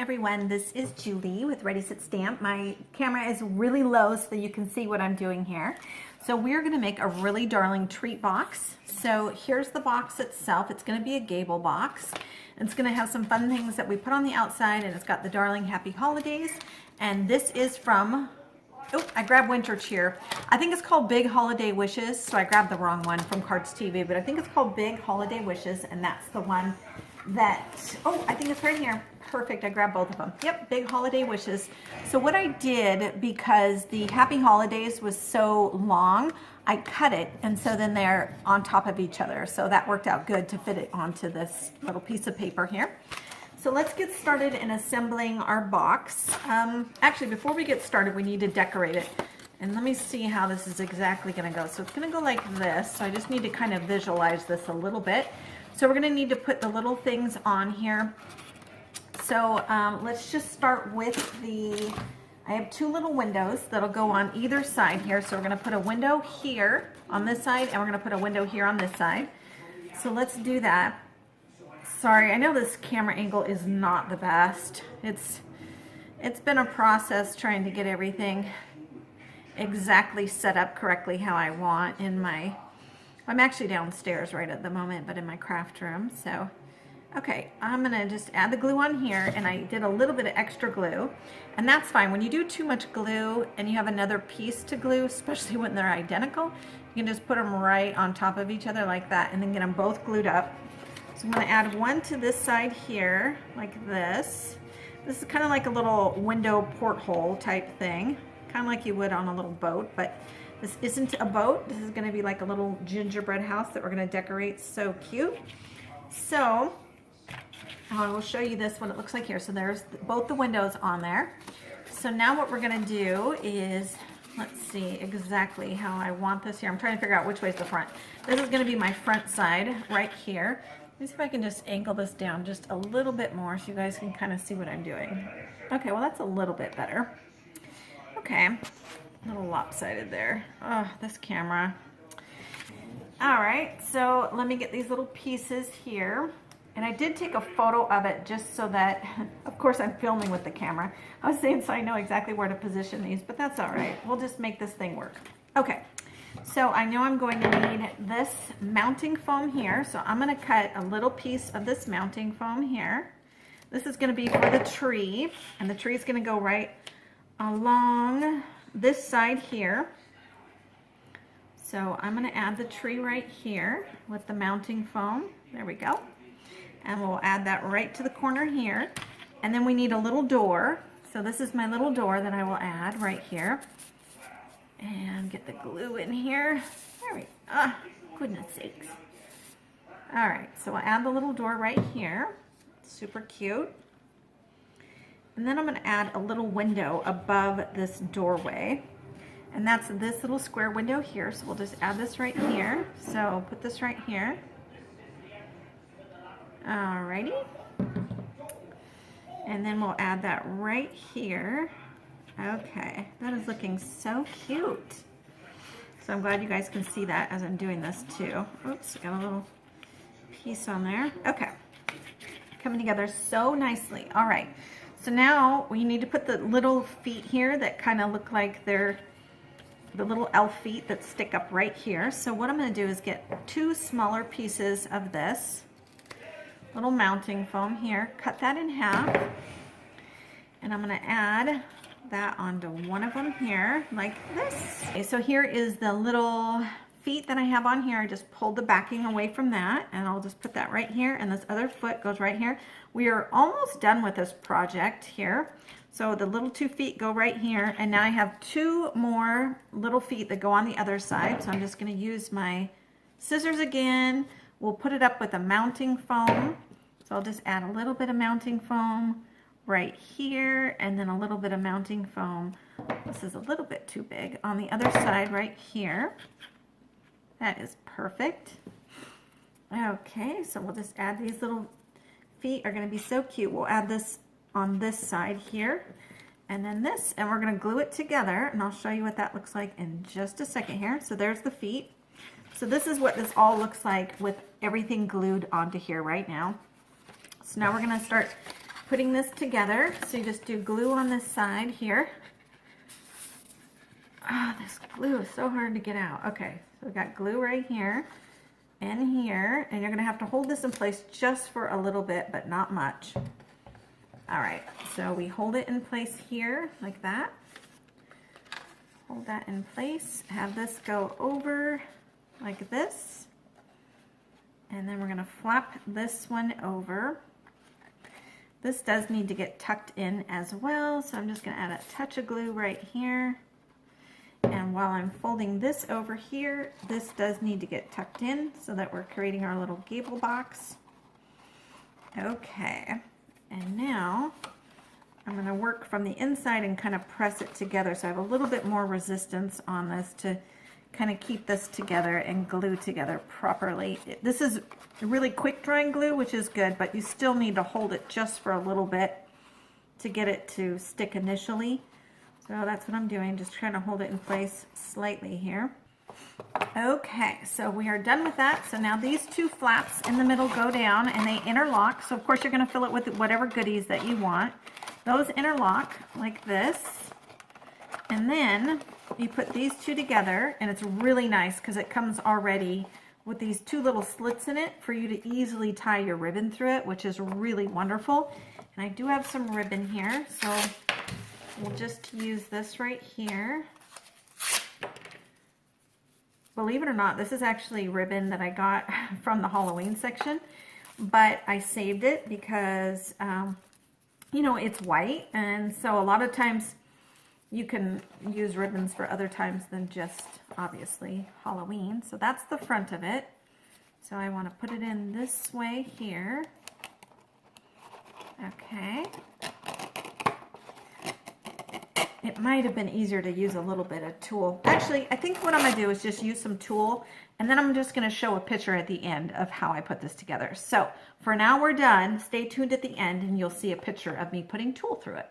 everyone, this is Julie with Ready Set Stamp. My camera is really low so that you can see what I'm doing here. So we're going to make a really darling treat box. So here's the box itself. It's going to be a Gable box. It's going to have some fun things that we put on the outside, and it's got the darling Happy Holidays. And this is from, oh, I grabbed winter cheer. I think it's called Big Holiday Wishes, so I grabbed the wrong one from Cards TV, but I think it's called Big Holiday Wishes, and that's the one that, oh, I think it's right here. Perfect, I grabbed both of them. Yep, Big Holiday Wishes. So what I did, because the Happy Holidays was so long, I cut it, and so then they're on top of each other. So that worked out good to fit it onto this little piece of paper here. So let's get started in assembling our box. Actually, before we get started, we need to decorate it. And let me see how this is exactly gonna go. So it's gonna go like this. So I just need to kind of visualize this a little bit. So we're gonna need to put the little things on here. So let's just start with I have two little windows that'll go on either side here. So we're gonna put a window here on this side, and we're gonna put a window here on this side. So let's do that. Sorry, I know this camera angle is not the best. It's been a process trying to get everything exactly set up correctly how I want in my, I'm actually downstairs right at the moment, but in my craft room. So, okay, I'm gonna just add the glue on here, and I did a little bit of extra glue, and that's fine. When you do too much glue and you have another piece to glue, especially when they're identical, you can just put them right on top of each other like that, and then get them both glued up. So I'm gonna add one to this side here, like this. This is kind of like a little window porthole type thing, kind of like you would on a little boat, but this isn't a boat. This is gonna be like a little gingerbread house that we're gonna decorate. So cute. So I will show you this, what it looks like here. So there's both the windows on there. So now what we're gonna do is, let's see exactly how I want this here. I'm trying to figure out which way is the front. This is gonna be my front side right here. Let me see if I can just angle this down just a little bit more so you guys can kind of see what I'm doing. Okay, well that's a little bit better. Okay, a little lopsided there. Oh, this camera. All right, so let me get these little pieces here. And I did take a photo of it just so that, of course I'm filming with the camera. I was saying so I know exactly where to position these, but that's all right. We'll just make this thing work. Okay, so I know I'm going to need this mounting foam here. So I'm gonna cut a little piece of this mounting foam here. This is gonna be for the tree, and the tree is gonna go right along this side here. So I'm gonna add the tree right here with the mounting foam. There we go. And we'll add that right to the corner here. And then we need a little door. So this is my little door that I will add right here. And get the glue in here. There we go. Ah, goodness sakes. All right, so I'll add the little door right here. Super cute. And then I'm gonna add a little window above this doorway. And that's this little square window here. So we'll just add this right here. So put this right here. Alrighty, and then we'll add that right here. Okay, that is looking so cute. So I'm glad you guys can see that as I'm doing this too. Oops, got a little piece on there. Okay, coming together so nicely. All right, so now we need to put the little feet here that kind of look like they're the little elf feet that stick up right here. So what I'm going to do is get two smaller pieces of this little mounting foam here, cut that in half, and I'm gonna add that onto one of them here, like this. Okay, so here is the little feet that I have on here. I just pulled the backing away from that, and I'll just put that right here, and this other foot goes right here. We are almost done with this project here. So the little two feet go right here, and now I have two more little feet that go on the other side. So I'm just gonna use my scissors again. We'll put it up with a mounting foam. So I'll just add a little bit of mounting foam right here, and then a little bit of mounting foam. This is a little bit too big. On the other side right here. That is perfect. Okay, so we'll just add these little feet are gonna be so cute. We'll add this on this side here, and then this, and we're gonna glue it together, and I'll show you what that looks like in just a second here. So there's the feet. So this is what this all looks like with everything glued onto here right now. So now we're gonna start putting this together. So you just do glue on this side here. Oh, this glue is so hard to get out. Okay, so we got glue right here and here, and you're gonna have to hold this in place just for a little bit, but not much. All right, so we hold it in place here like that. Hold that in place, have this go over like this, and then we're gonna flap this one over. This does need to get tucked in as well, so I'm just gonna add a touch of glue right here. And while I'm folding this over here, this does need to get tucked in so that we're creating our little gable box. Okay, and now I'm going to work from the inside and kind of press it together so I have a little bit more resistance on this to kind of keep this together and glue together properly. This is really quick drying glue, which is good, but you still need to hold it just for a little bit to get it to stick initially. So that's what I'm doing, just trying to hold it in place slightly here. Okay, so we are done with that. So now these two flaps in the middle go down and they interlock. So of course you're going to fill it with whatever goodies that you want. Those interlock like this. And then you put these two together, and it's really nice because it comes already with these two little slits in it for you to easily tie your ribbon through it, which is really wonderful. And I do have some ribbon here, so we'll just use this right here. Believe it or not, this is actually ribbon that I got from the Halloween section, but I saved it because, you know, it's white, and so a lot of times you can use ribbons for other times than just, obviously, Halloween. So that's the front of it. So I want to put it in this way here. Okay. It might have been easier to use a little bit of tulle. Actually, I think what I'm going to do is just use some tulle, and then I'm just going to show a picture at the end of how I put this together. So for now we're done. Stay tuned at the end and you'll see a picture of me putting tulle through it.